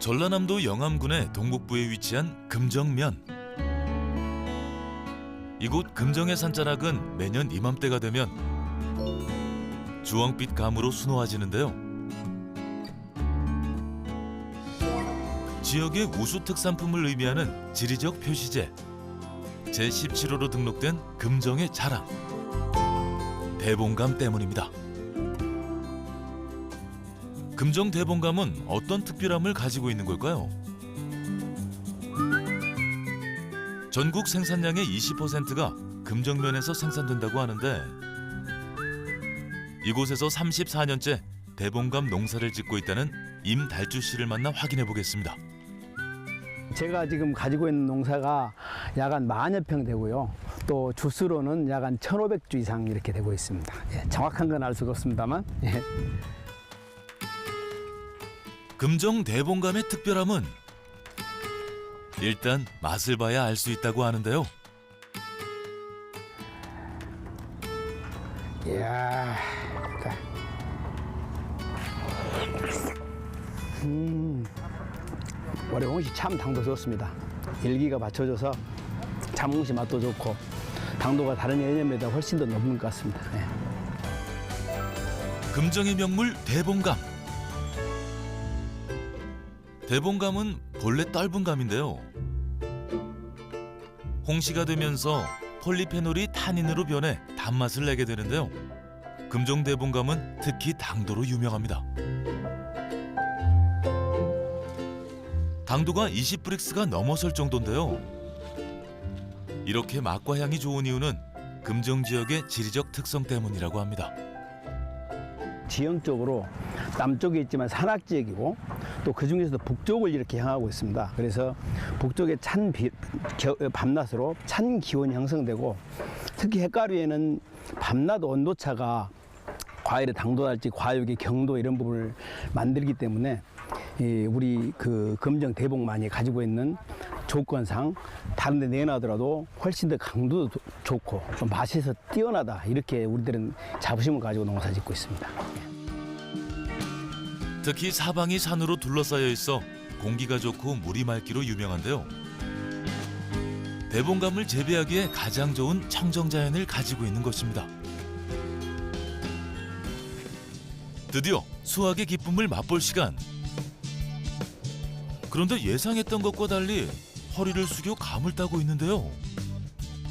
전라남도 영암군의 동북부에 위치한 금정면. 이곳 금정의 산자락은 매년 이맘때가 되면 주황빛 감으로 수놓아지는데요. 지역의 우수 특산품을 의미하는 지리적 표시제 제17호로 등록된 금정의 자랑 대봉감 때문입니다. 금정 대봉감은 어떤 특별함을 가지고 있는 걸까요? 전국 생산량의 20%가 금정면에서 생산된다고 하는데 이곳에서 34년째 대봉감 농사를 짓고 있다는 임달주 씨를 만나 확인해 보겠습니다. 제가 지금 가지고 있는 농사가 약 한 10,000여 평 되고요. 또 주수로는 약 한 1,500주 이상 이렇게 되고 있습니다. 예, 정확한 건 알 수가 없습니다만. 예. 금정 대봉감의 특별함은 일단 맛을 봐야 알 수 있다고 하는데요. 이야. 월요홍시 참 당도 좋습니다. 일기가 받쳐줘서 잠홍시 맛도 좋고 당도가 다른 여념에다 훨씬 더 높은 것 같습니다. 네. 금정의 명물 대봉감. 대봉감은 본래 떫은 감인데요. 홍시가 되면서 폴리페놀이 타닌으로 변해 단맛을 내게 되는데요. 금정 대봉감은 특히 당도로 유명합니다. 당도가 20브릭스가 넘어설 정도인데요. 이렇게 맛과 향이 좋은 이유는 금정 지역의 지리적 특성 때문이라고 합니다. 지형적으로 남쪽에 있지만 산악지역이고 또 그중에서도 북쪽을 이렇게 향하고 있습니다. 그래서 북쪽에 밤낮으로 찬 기온이 형성되고 특히 핵가루에는 밤낮 온도차가 과일의 당도랄지 과육의 경도 이런 부분을 만들기 때문에 우리 그 금정 대봉만이 가지고 있는 조건상 다른 데 내놔더라도 훨씬 더 강도도 좋고 좀 맛에서 뛰어나다 이렇게 우리들은 자부심을 가지고 농사 짓고 있습니다. 특히 사방이 산으로 둘러싸여 있어 공기가 좋고 물이 맑기로 유명한데요. 대봉감을 재배하기에 가장 좋은 청정자연을 가지고 있는 것입니다. 드디어 수확의 기쁨을 맛볼 시간. 그런데 예상했던 것과 달리 허리를 숙여 감을 따고 있는데요.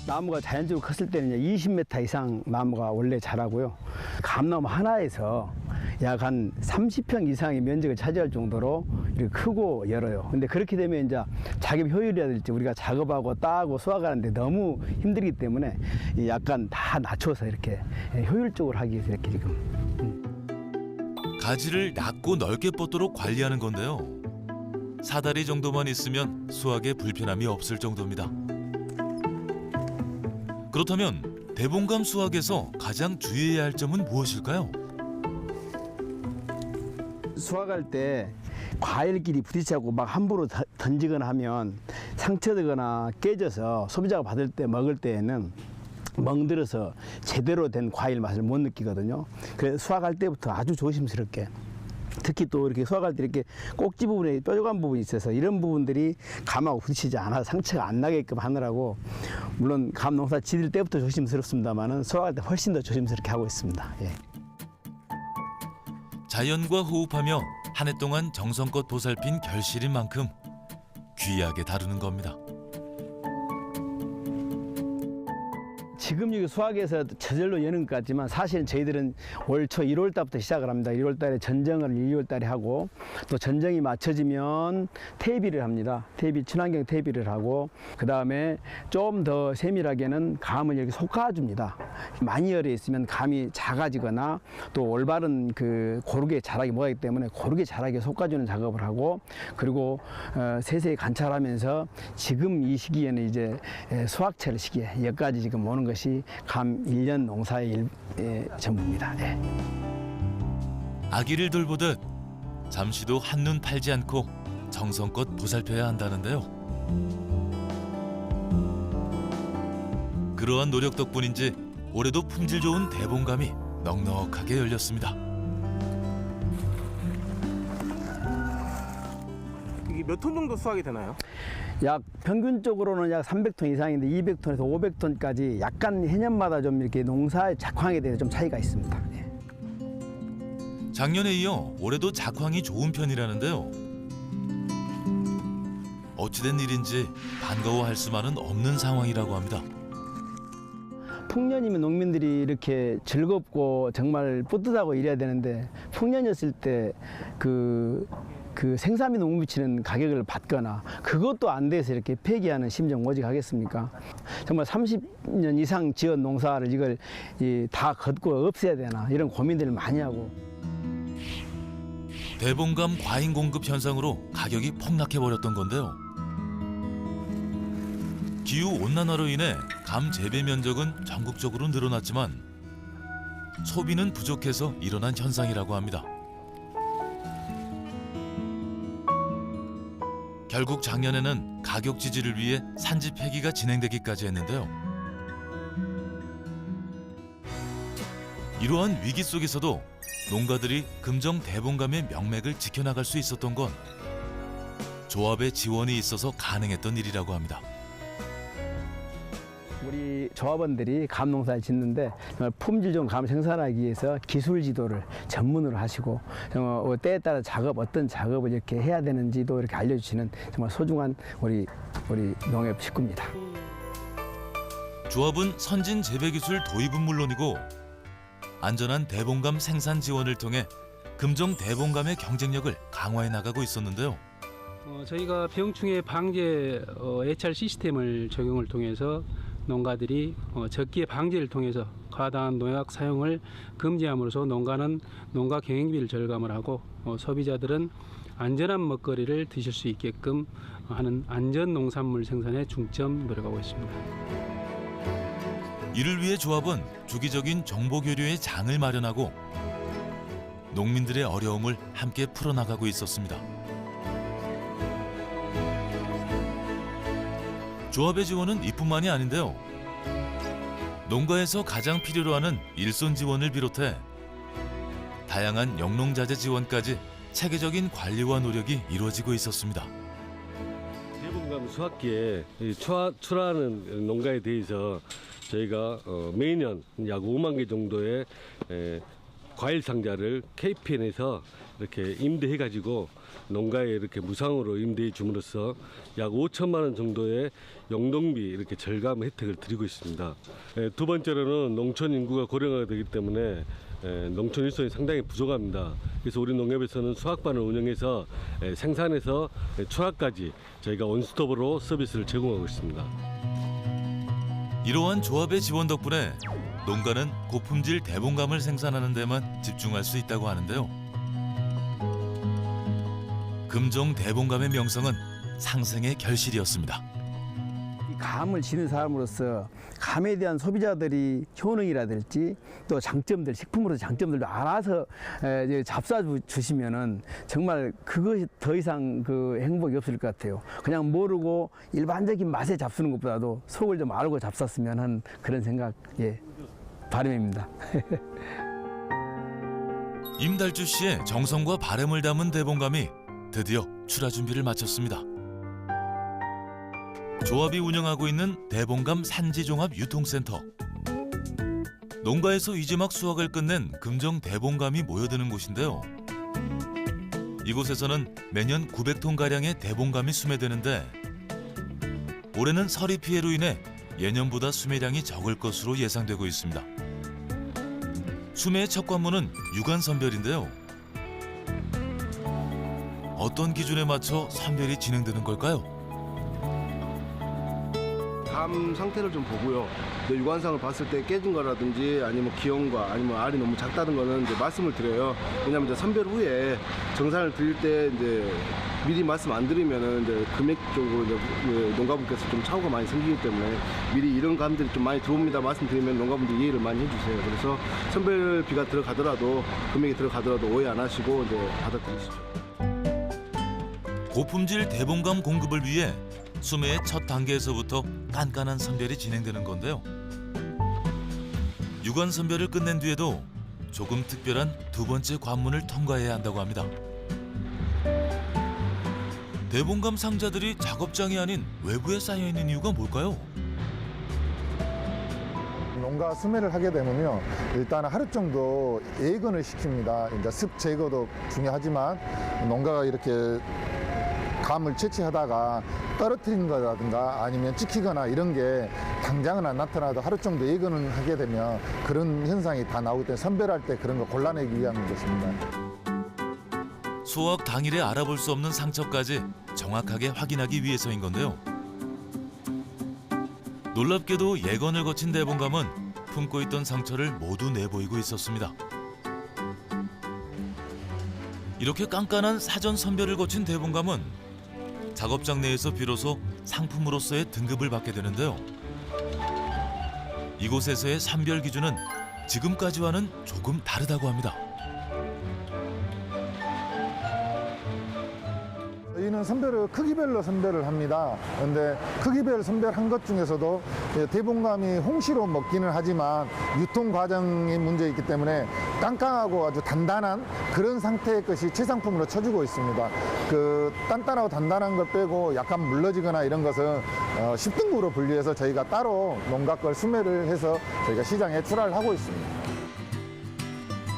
나무가 자연적으로 컸을 때는 20m 이상 나무가 원래 자라고요. 감나무 하나에서 약 한 30평 이상의 면적을 차지할 정도로 이렇게 크고 열어요. 근데 그렇게 되면 이제 작업 효율이라든지 우리가 작업하고 따고 수확하는데 너무 힘들기 때문에 약간 다 낮춰서 이렇게 효율적으로 하기 위해서 이렇게 지금. 가지를 낮고 넓게 뻗도록 관리하는 건데요. 사다리 정도만 있으면 수확에 불편함이 없을 정도입니다. 그렇다면 대봉감 수확에서 가장 주의해야 할 점은 무엇일까요? 수확할 때 과일끼리 부딪히고 막 함부로 던지거나 하면 상처되거나 깨져서 소비자가 받을 때 먹을 때에는 멍들어서 제대로 된 과일 맛을 못 느끼거든요. 그래서 수확할 때부터 아주 조심스럽게 특히 또 이렇게 수확할 때 이렇게 꼭지 부분에 뾰족한 부분이 있어서 이런 부분들이 감하고 부딪히지 않아서 상처가 안 나게끔 하느라고 물론 감 농사 지을 때부터 조심스럽습니다만은 수확할 때 훨씬 더 조심스럽게 하고 있습니다. 예. 자연과 호흡하며 한 해 동안 정성껏 보살핀 결실인 만큼 귀하게 다루는 겁니다. 지금 여기 수학에서 저절로 여는 것 같지만 사실은 저희들은 올 초 1월 달부터 시작을 합니다. 1월 달에 전정을 2월 달에 하고 또 전정이 맞춰지면 퇴비를 합니다. 친환경 퇴비를 하고 그 다음에 좀 더 세밀하게는 감을 이렇게 솎아줍니다. 많이 열어 있으면 감이 작아지거나 또 올바른 그 고르게 자라기 못하기 때문에 고르게 자라게 솎아주는 작업을 하고 그리고 세세히 관찰하면서 지금 이 시기에는 이제 수확철 시기에 여기까지 지금 오는 것이 감 1년 농사의 전부입니다. 예. 아기를 돌보듯 잠시도 한눈 팔지 않고 정성껏 보살펴야 한다는데요. 그러한 노력 덕분인지 올해도 품질 좋은 대봉감이 넉넉하게 열렸습니다. 이게 몇 톤 정도 수확이 되나요? 약 평균적으로는 약 300톤 이상인데 200톤에서 500톤까지 약간 해년마다 좀 이렇게 농사의 작황에 대해서 좀 차이가 있습니다. 예. 작년에 이어 올해도 작황이 좋은 편이라는데요. 어찌된 일인지 반가워할 수만은 없는 상황이라고 합니다. 풍년이면 농민들이 이렇게 즐겁고 정말 뿌듯하고 이래야 되는데 풍년이었을 때 그 생산비 농부치는 가격을 받거나 그것도 안 돼서 이렇게 폐기하는 심정 오직 하겠습니까? 정말 30년 이상 지은 농사를 이걸 다 걷고 없애야 되나 이런 고민들을 많이 하고. 대봉감 과잉 공급 현상으로 가격이 폭락해버렸던 건데요. 기후 온난화로 인해 감 재배 면적은 전국적으로 늘어났지만 소비는 부족해서 일어난 현상이라고 합니다. 결국 작년에는 가격 지지를 위해 산지 폐기가 진행되기까지 했는데요. 이러한 위기 속에서도 농가들이 금정 대봉감의 명맥을 지켜나갈 수 있었던 건 조합의 지원이 있어서 가능했던 일이라고 합니다. 우리 조합원들이 감 농사를 짓는데 정말 품질 좋은 감을 생산하기 위해서 기술 지도를 전문으로 하시고 정말 때에 따라 어떤 작업을 이렇게 해야 되는지도 이렇게 알려주시는 정말 소중한 우리 농협 식구입니다. 조합은 선진 재배 기술 도입은 물론이고 안전한 대봉감 생산 지원을 통해 금정 대봉감의 경쟁력을 강화해 나가고 있었는데요. 저희가 병충해 방제 예찰 시스템을 적용을 통해서 농가들이 적기의 방제를 통해서 과다한 농약 사용을 금지함으로써 농가는 농가 경영비를 절감을 하고 소비자들은 안전한 먹거리를 드실 수 있게끔 하는 안전 농산물 생산에 중점 노력하고 있습니다. 이를 위해 조합은 주기적인 정보 교류의 장을 마련하고 농민들의 어려움을 함께 풀어나가고 있었습니다. 조합의 지원은 이뿐만이 아닌데요. 농가에서 가장 필요로 하는 일손 지원을 비롯해 다양한 영농자재 지원까지 체계적인 관리와 노력이 이루어지고 있었습니다. 대봉감 수확기에 출하하는 농가에 대해서 저희가 매년 약 5만 개 정도의 과일 상자를 KPN에서 이렇게 임대해가지고 농가에 이렇게 무상으로 임대해 줌으로써 약 5천만 원 정도의 영농비 이렇게 절감 혜택을 드리고 있습니다. 두 번째로는 농촌 인구가 고령화가 되기 때문에 농촌 일손이 상당히 부족합니다. 그래서 우리 농협에서는 수확반을 운영해서 생산에서 출하까지 저희가 원스톱으로 서비스를 제공하고 있습니다. 이러한 조합의 지원 덕분에 농가는 고품질 대봉감을 생산하는 데만 집중할 수 있다고 하는데요. 금정 대봉감의 명성은 상생의 결실이었습니다. 이 감을 지는 사람으로서 감에 대한 소비자들이 효능이라든지 또 장점들, 식품으로서 장점들도 알아서 잡숴 주시면은 정말 그것이 더 이상 그 행복이 없을 것 같아요. 그냥 모르고 일반적인 맛에 잡수는 것보다도 속을 좀 알고 잡쌌으면 하는 그런 생각, 바람입니다. 임달주 씨의 정성과 바람을 담은 대봉감이 드디어 출하 준비를 마쳤습니다. 조합이 운영하고 있는 대봉감 산지종합 유통센터. 농가에서 이제 막 수확을 끝낸 금정 대봉감이 모여드는 곳인데요. 이곳에서는 매년 900톤가량의 대봉감이 수매되는데 올해는 서리 피해로 인해 예년보다 수매량이 적을 것으로 예상되고 있습니다. 수매의 첫 관문은 유관 선별인데요. 어떤 기준에 맞춰 선별이 진행되는 걸까요? 감 상태를 좀 보고요. 유관상을 봤을 때 깨진 거라든지 아니면 기형과 아니면 알이 너무 작다는 거는 이제 말씀을 드려요. 왜냐하면 이제 선별 후에 정산을 드릴 때 이제 미리 말씀 안 드리면은 이제 금액적으로 이제 농가분께서 좀 차후가 많이 생기기 때문에 미리 이런 감들이 좀 많이 들어옵니다 말씀드리면 농가분들 이해를 많이 해주세요. 그래서 선별비가 들어가더라도 금액이 들어가더라도 오해 안 하시고 이제 받아들이시죠. 고품질 대봉감 공급을 위해 수매의 첫 단계에서부터 깐깐한 선별이 진행되는 건데요. 유관 선별을 끝낸 뒤에도 조금 특별한 두 번째 관문을 통과해야 한다고 합니다. 대봉감 상자들이 작업장이 아닌 외부에 쌓여 있는 이유가 뭘까요? 농가 수매를 하게 되면요, 일단 하루 정도 예근을 시킵니다. 이제 습 제거도 중요하지만 농가가 이렇게 감을 채취하다가 떨어뜨린 거라든가 아니면 찍히거나 이런 게 당장은 안 나타나도 하루 정도 예근을 하게 되면 그런 현상이 다 나오기 때문에 선별할 때 그런 거 골라내기 위한 것입니다. 수확 당일에 알아볼 수 없는 상처까지 정확하게 확인하기 위해서인 건데요. 놀랍게도 예건을 거친 대봉감은 품고 있던 상처를 모두 내보이고 있었습니다. 이렇게 깐깐한 사전 선별을 거친 대봉감은 작업장 내에서 비로소 상품으로서의 등급을 받게 되는데요. 이곳에서의 선별 기준은 지금까지와는 조금 다르다고 합니다. 저희는 선별을 크기별로 선별을 합니다. 그런데 크기별 선별한 것 중에서도 대봉감이 홍시로 먹기는 하지만 유통 과정이 문제 있기 때문에 깡깡하고 아주 단단한 그런 상태의 것이 최상품으로 쳐주고 있습니다. 그 단단하고 단단한 걸 빼고 약간 물러지거나 이런 것은 10등급으로 분류해서 저희가 따로 농가 걸 수매를 해서 저희가 시장에 출하를 하고 있습니다.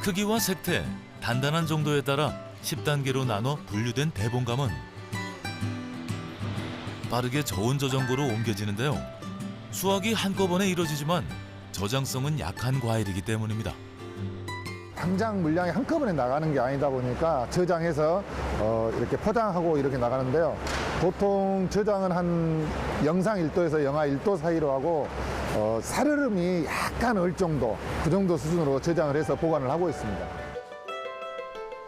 크기와 색태, 단단한 정도에 따라 10단계로 나눠 분류된 대봉감은 빠르게 저온 저장고로 옮겨지는데요. 수확이 한꺼번에 이뤄지지만 저장성은 약한 과일이기 때문입니다. 당장 물량이 한꺼번에 나가는 게 아니다 보니까 저장해서 이렇게 포장하고 이렇게 나가는데요. 보통 저장은 한 영상 1도에서 영하 1도 사이로 하고 살얼음이 약간 얼 정도, 그 정도 수준으로 저장을 해서 보관을 하고 있습니다.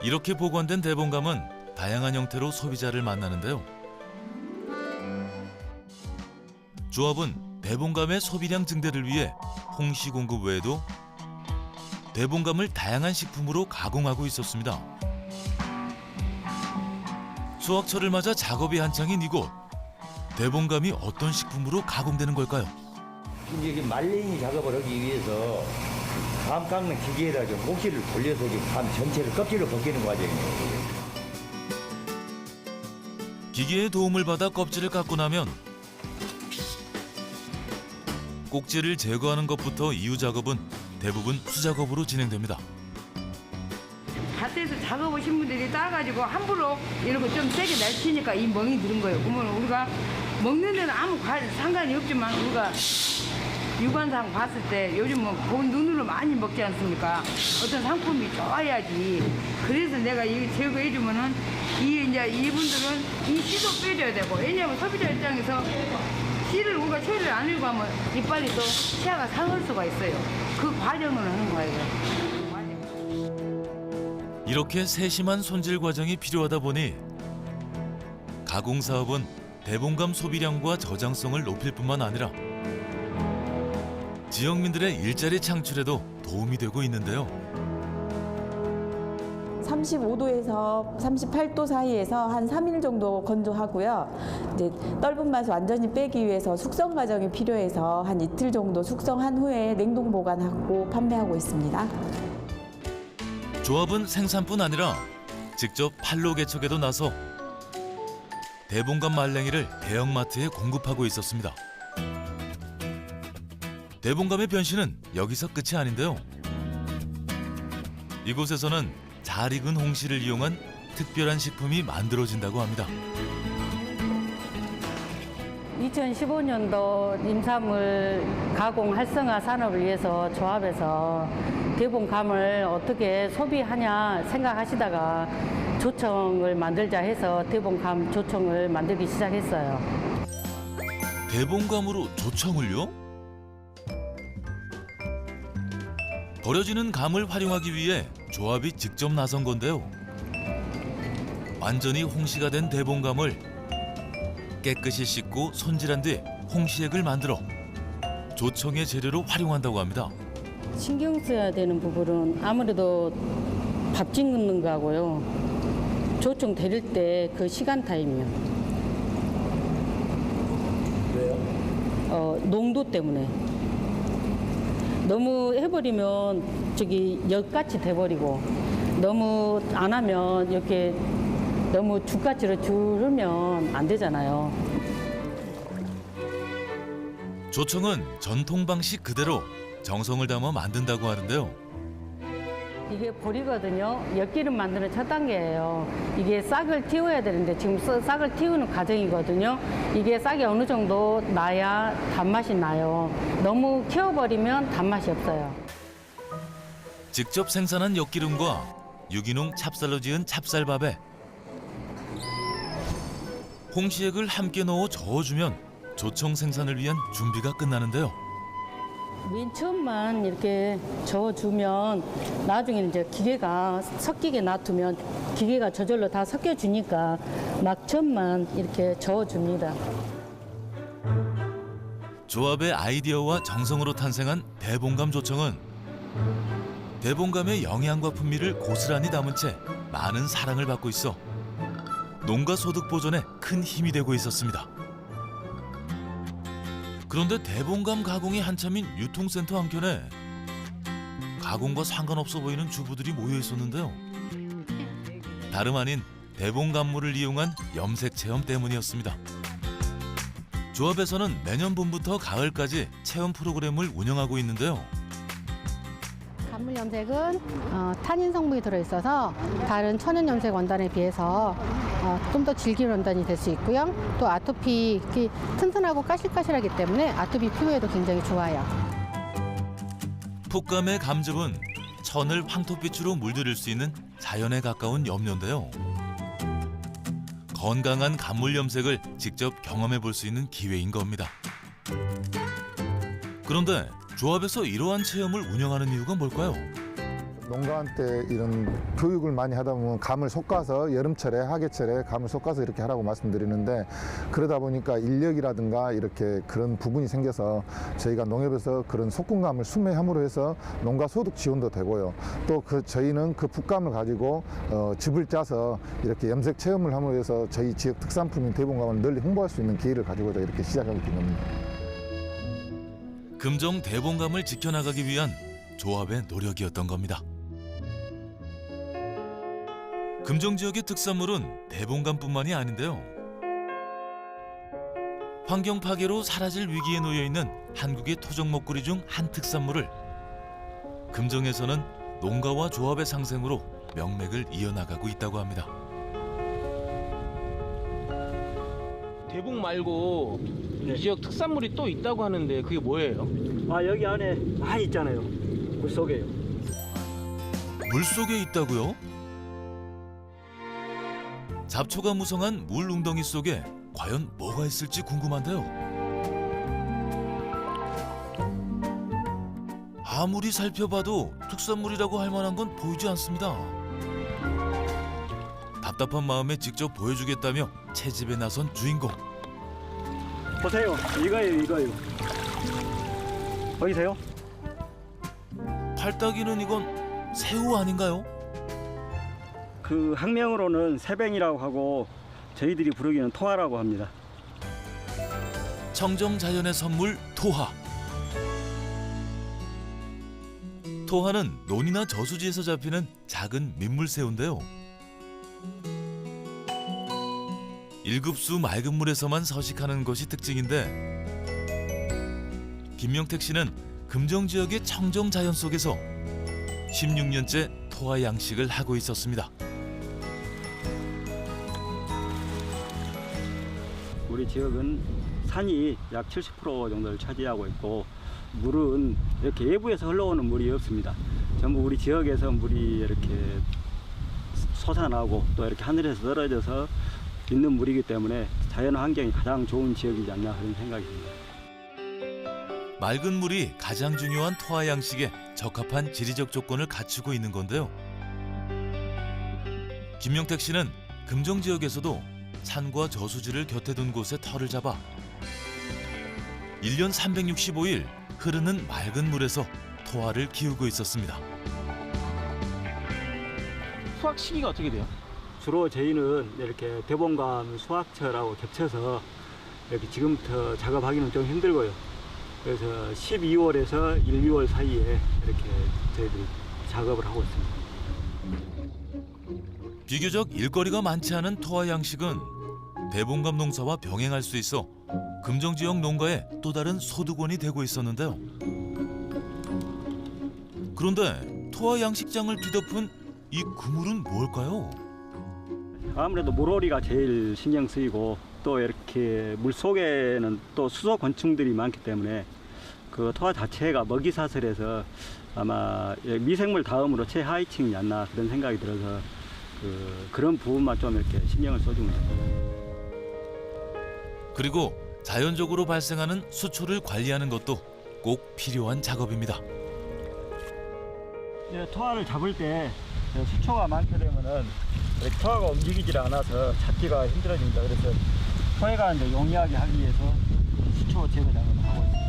이렇게 보관된 대봉감은 다양한 형태로 소비자를 만나는데요. 조합은 대봉감의 소비량 증대를 위해 홍시 공급 외에도 대봉감을 다양한 식품으로 가공하고 있었습니다. 수확철을 맞아 작업이 한창인 이곳. 대봉감이 어떤 식품으로 가공되는 걸까요? 이제 말랭이 작업을 하기 위해서 감 깎는 기계에다 좀 목실을 돌려서 감 전체를 껍질을 벗기는 과정이에요. 기계의 도움을 받아 껍질을 깎고 나면 꼭지를 제거하는 것부터 이후 작업은 대부분 수작업으로 진행됩니다. 밭에서 작업 오신 분들이 따가지고 함부로 이러고 좀 세게 날치니까 이 멍이 들은 거예요. 그러면 우리가 먹는 데는 아무 상관이 없지만 우리가 육안상 봤을 때 요즘 뭐 본 눈으로 많이 먹지 않습니까? 어떤 상품이 좋아야지. 그래서 내가 이 제거해주면은 이제 이분들은 이 씨도 빼줘야 되고, 왜냐면 소비자 입장에서 씨를 우리가 처리를 안 하고 하면 이빨이 또 치아가 상할 수가 있어요. 그 과정을 하는 거예요. 이렇게 세심한 손질 과정이 필요하다 보니 가공 사업은 대봉감 소비량과 저장성을 높일 뿐만 아니라 지역민들의 일자리 창출에도 도움이 되고 있는데요. 35도에서 38도 사이에서 한 3일 정도 건조하고요. 이제 떫은 맛을 완전히 빼기 위해서 숙성 과정이 필요해서 한 이틀 정도 숙성한 후에 냉동 보관하고 판매하고 있습니다. 조합은 생산뿐 아니라 직접 판로 개척에도 나서 대봉감 말랭이를 대형마트에 공급하고 있었습니다. 대봉감의 변신은 여기서 끝이 아닌데요. 이곳에서는 잘 익은 홍시를 이용한 특별한 식품이 만들어진다고 합니다. 2015년도 임산물 가공 활성화 산업을 위해서 조합에서 대봉감을 어떻게 소비하냐 생각하시다가 조청을 만들자 해서 대봉감 조청을 만들기 시작했어요. 대봉감으로 조청을요? 버려지는 감을 활용하기 위해 조합이 직접 나선 건데요. 완전히 홍시가 된 대봉감을 깨끗이 씻고 손질한 뒤 홍시액을 만들어 조청의 재료로 활용한다고 합니다. 신경 써야 되는 부분은 아무래도 밥 짓는 거하고요. 조청 데릴 때 그 시간 타임이요. 왜요? 농도 때문에. 너무 해버리면 저기 역같이 돼버리고 너무 안 하면 이렇게 너무 주가치로 줄으면 안 되잖아요. 조청은 전통 방식 그대로 정성을 담아 만든다고 하는데요. 이게 보리거든요. 엿기름 만드는 첫 단계예요. 이게 싹을 틔워야 되는데 지금 싹을 틔우는 과정이거든요. 이게 싹이 어느 정도 나야 단맛이 나요. 너무 키워버리면 단맛이 없어요. 직접 생산한 엿기름과 유기농 찹쌀로 지은 찹쌀밥에 홍시액을 함께 넣어 저어주면 조청 생산을 위한 준비가 끝나는데요. 맨 처음만 이렇게 저어주면 나중에 이제 기계가 섞이게 놔두면 기계가 저절로 다 섞여주니까 막 처음만 이렇게 저어줍니다. 조합의 아이디어와 정성으로 탄생한 대봉감 조청은 대봉감의 영양과 풍미를 고스란히 담은 채 많은 사랑을 받고 있어 농가 소득 보존에 큰 힘이 되고 있었습니다. 그런데 대봉감 가공이 한참인 유통센터 한켠에 가공과 상관없어 보이는 주부들이 모여 있었는데요. 다름 아닌 대봉감물을 이용한 염색 체험 때문이었습니다. 조합에서는 내년 봄부터 가을까지 체험 프로그램을 운영하고 있는데요. 감물 염색은 탄닌 성분이 들어있어서 다른 천연 염색 원단에 비해서 좀 더 질긴 원단이 될 수 있고요. 또 아토피 튼튼하고 까실까실하기 때문에 아토피 피부에도 굉장히 좋아요. 풋감의 감즙은 천을 황토빛으로 물들일 수 있는 자연에 가까운 염료인데요. 건강한 감물 염색을 직접 경험해 볼 수 있는 기회인 겁니다. 그런데 조합에서 이러한 체험을 운영하는 이유가 뭘까요? 농가한테 이런 교육을 많이 하다 보면 감을 솎아서 여름철에 하계철에 감을 솎아서 이렇게 하라고 말씀드리는데 그러다 보니까 인력이라든가 이렇게 그런 부분이 생겨서 저희가 농협에서 그런 속군감을 수매함으로 해서 농가 소득 지원도 되고요. 또 저희는 그 풋감을 가지고 즙을 짜서 이렇게 염색 체험을 함으로 해서 저희 지역 특산품인 대봉감을 널리 홍보할 수 있는 기회를 가지고자 이렇게 시작하게 된 겁니다. 금정 대봉감을 지켜나가기 위한 조합의 노력이었던 겁니다. 금정 지역의 특산물은 대봉감뿐만이 아닌데요. 환경 파괴로 사라질 위기에 놓여 있는 한국의 토종 먹거리 중 한 특산물을 금정에서는 농가와 조합의 상생으로 명맥을 이어나가고 있다고 합니다. 대봉 말고 이 지역 특산물이 또 있다고 하는데 그게 뭐예요? 여기 안에 많이 있잖아요. 물속에요. 물속에 있다고요? 잡초가 무성한 물 웅덩이 속에 과연 뭐가 있을지 궁금한데요. 아무리 살펴봐도 특산물이라고 할 만한 건 보이지 않습니다. 답답한 마음에 직접 보여주겠다며 채집에 나선 주인공. 보세요. 이거예요. 보이세요? 팔딱이는 이건 새우 아닌가요? 그 학명으로는 새뱅이라고 하고 저희들이 부르기는 토하라고 합니다. 청정 자연의 선물 토하. 토하는 논이나 저수지에서 잡히는 작은 민물새우인데요. 1급수 맑은 물에서만 서식하는 것이 특징인데 김명택 씨는 금정 지역의 청정 자연 속에서 16년째 토하 양식을 하고 있었습니다. 우리 지역은 산이 약 70% 정도를 차지하고 있고 물은 이렇게 외부에서 흘러오는 물이 없습니다. 전부 우리 지역에서 물이 이렇게 솟아나고 또 이렇게 하늘에서 떨어져서 있는 물이기 때문에 자연 환경이 가장 좋은 지역이지 않나 그런 생각입니다. 맑은 물이 가장 중요한 토하 양식에 적합한 지리적 조건을 갖추고 있는 건데요. 김명택 씨는 금정 지역에서도 산과 저수지를 곁에 둔 곳에 터를 잡아 1년 365일 흐르는 맑은 물에서 토하를 키우고 있었습니다. 수확 시기가 어떻게 돼요? 주로 저희는 이렇게 대봉감 수확철하고 겹쳐서 이렇게 지금부터 작업하기는 좀 힘들고요. 그래서 12월에서 1, 2월 사이에 이렇게 저희들이 작업을 하고 있습니다. 비교적 일거리가 많지 않은 토화 양식은 대봉감 농사와 병행할 수 있어 금정 지역 농가의 또 다른 소득원이 되고 있었는데요. 그런데 토화 양식장을 뒤덮은 이 그물은 뭘까요? 아무래도 물오리가 제일 신경 쓰이고 또 이렇게 물 속에는 또 수소 곤충들이 많기 때문에 그 토화 자체가 먹이 사슬에서 아마 미생물 다음으로 최하위층이 않나 그런 생각이 들어서 그런 부분만 좀 이렇게 신경을 써주면 됩니다. 그리고 자연적으로 발생하는 수초를 관리하는 것도 꼭 필요한 작업입니다. 토화를 잡을 때 수초가 많게 되면은 토화가 움직이질 않아서 잡기가 힘들어집니다. 그래서 토해가 이제 용이하게 하기 위해서 수초 제거 작업을 하고 있습니다.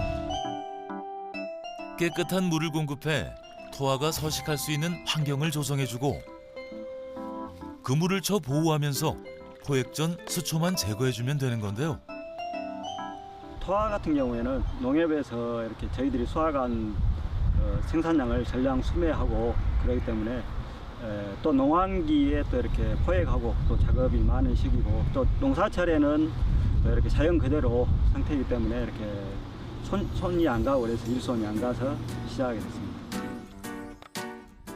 깨끗한 물을 공급해 토화가 서식할 수 있는 환경을 조성해주고 그물을 쳐 보호하면서 포획 전 수초만 제거해주면 되는 건데요. 토화 같은 경우에는 농협에서 이렇게 저희들이 수확한 생산량을 전량 수매하고 그렇기 때문에 또 농한기에 또 이렇게 포획하고 또 작업이 많은 시기고 또 농사철에는 또 이렇게 자연 그대로 상태이기 때문에 이렇게 손이 안 가고 그래서 일손이 안 가서 시작하게 됐습니다.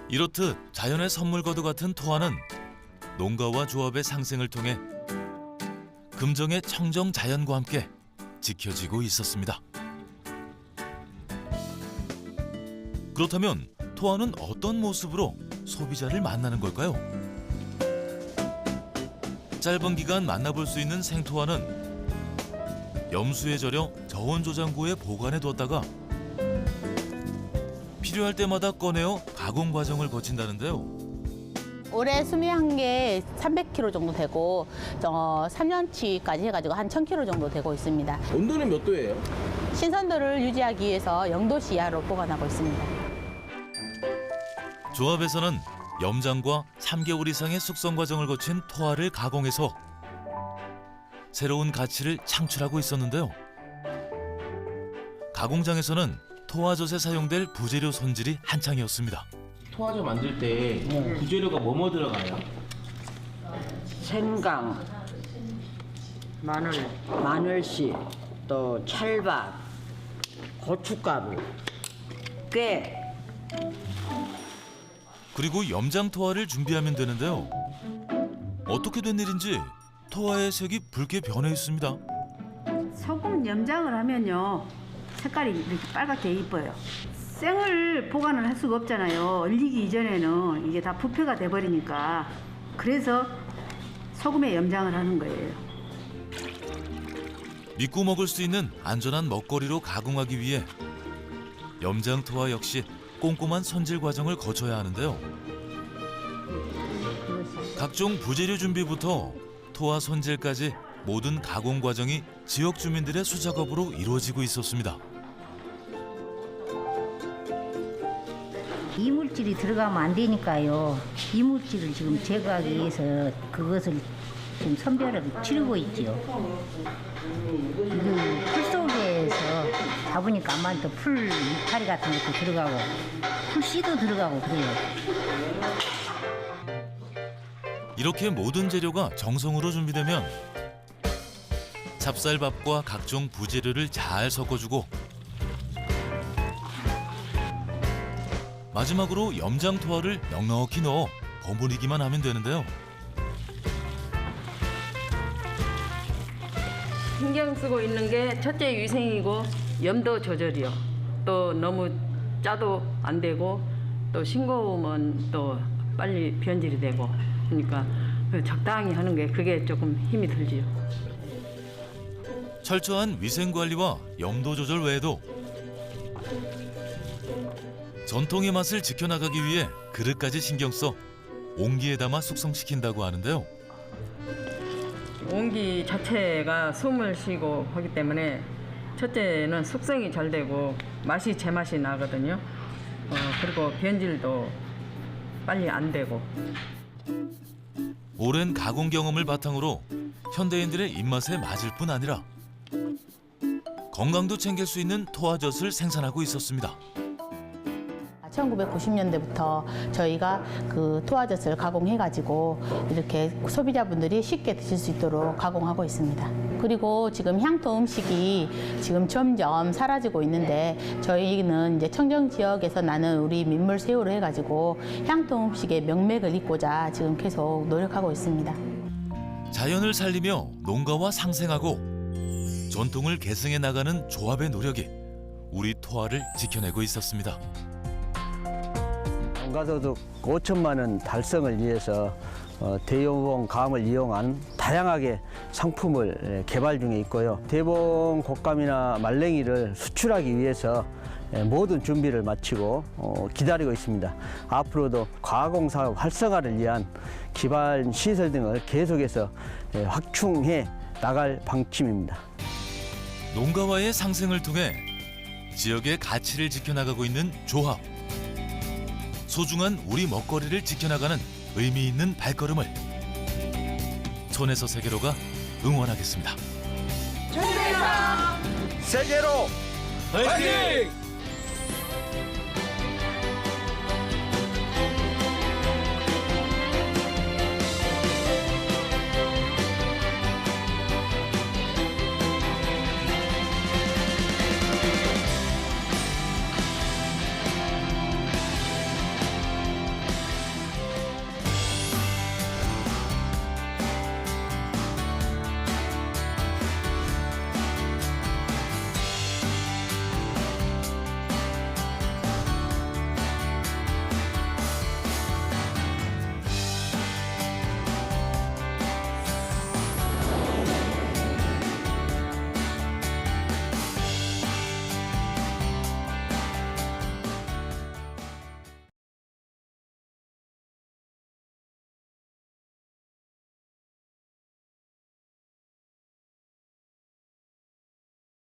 이렇듯 자연의 선물과도 같은 토화는 농가와 조합의 상생을 통해 금정의 청정 자연과 함께 지켜지고 있었습니다. 그렇다면 토화는 어떤 모습으로 소비자를 만나는 걸까요? 짧은 기간 만나볼 수 있는 생토화는 염수에 절여 저온 저장고에 보관해 뒀다가 필요할 때마다 꺼내어 가공 과정을 거친다는데요. 올해 수매한 게 300kg 정도 되고 3년치까지 해가지고 한 1000kg 정도 되고 있습니다. 온도는 몇 도예요? 신선도를 유지하기 위해서 0도 이하로 보관하고 있습니다. 조합에서는 염장과 3개월 이상의 숙성 과정을 거친 토화를 가공해서 새로운 가치를 창출하고 있었는데요. 가공장에서는 토화젓에 사용될 부재료 손질이 한창이었습니다. 토화젓 만들 때 부재료가 뭐뭐 들어가요? 생강, 마늘씨, 또 찰밥, 고춧가루, 깨. 그리고 염장 토화를 준비하면 되는데요. 어떻게 된 일인지 토화의 색이 붉게 변해 있습니다. 소금 염장을 하면요 색깔이 이렇게 빨갛게 이뻐요. 생을 보관을 할 수가 없잖아요. 얼리기 이전에는 이게 다 부패가 돼버리니까. 그래서 소금에 염장을 하는 거예요. 믿고 먹을 수 있는 안전한 먹거리로 가공하기 위해 염장 토화 역시 꼼꼼한 손질 과정을 거쳐야 하는데요. 각종 부재료 준비부터 토화 손질까지 모든 가공 과정이 지역 주민들의 수작업으로 이루어지고 있었습니다. 이물질이 들어가면 안 되니까요. 이물질을 지금 제거하기 위해서 그것을 지금 선별을 치르고 있지요. 풀 속에서 잡으니까 아마 또 풀 이파리 같은 것도 들어가고 풀씨도 들어가고 그래요. 이렇게 모든 재료가 정성으로 준비되면 찹쌀밥과 각종 부재료를 잘 섞어주고 마지막으로 염장 토화를 넉넉히 넣어 버무리기만 하면 되는데요. 신경 쓰고 있는 게 첫째 위생이고 염도 조절이요. 또 너무 짜도 안 되고 또 싱거우면 또 빨리 변질이 되고 그러니까 적당히 하는 게 그게 조금 힘이 들지요. 철저한 위생 관리와 염도 조절 외에도 전통의 맛을 지켜나가기 위해 그릇까지 신경 써 옹기에 담아 숙성시킨다고 하는데요. 옹기 자체가 숨을 쉬고 하기 때문에 첫째는 숙성이 잘 되고 맛이 제맛이 나거든요. 그리고 변질도 빨리 안 되고. 오랜 가공 경험을 바탕으로 현대인들의 입맛에 맞을 뿐 아니라 건강도 챙길 수 있는 토화젓을 생산하고 있었습니다. 1990년대부터 저희가 그 토화젓을 가공해가지고 이렇게 소비자분들이 쉽게 드실 수 있도록 가공하고 있습니다. 그리고 지금 향토 음식이 지금 점점 사라지고 있는데 저희는 이제 청정 지역에서 나는 우리 민물 새우를 해가지고 향토 음식의 명맥을 잇고자 지금 계속 노력하고 있습니다. 자연을 살리며 농가와 상생하고 전통을 계승해 나가는 조합의 노력이 우리 토화를 지켜내고 있었습니다. 농가소득 5천만 원 달성을 위해서 대봉감을 이용한 다양하게 상품을 개발 중에 있고요. 대봉 곶감이나 말랭이를 수출하기 위해서 모든 준비를 마치고 기다리고 있습니다. 앞으로도 가공사업 활성화를 위한 기반 시설 등을 계속해서 확충해 나갈 방침입니다. 농가와의 상생을 통해 지역의 가치를 지켜나가고 있는 조합. 소중한 우리 먹거리를 지켜나가는 의미 있는 발걸음을 촌에서 세계로가 응원하겠습니다. 세계로 화이팅!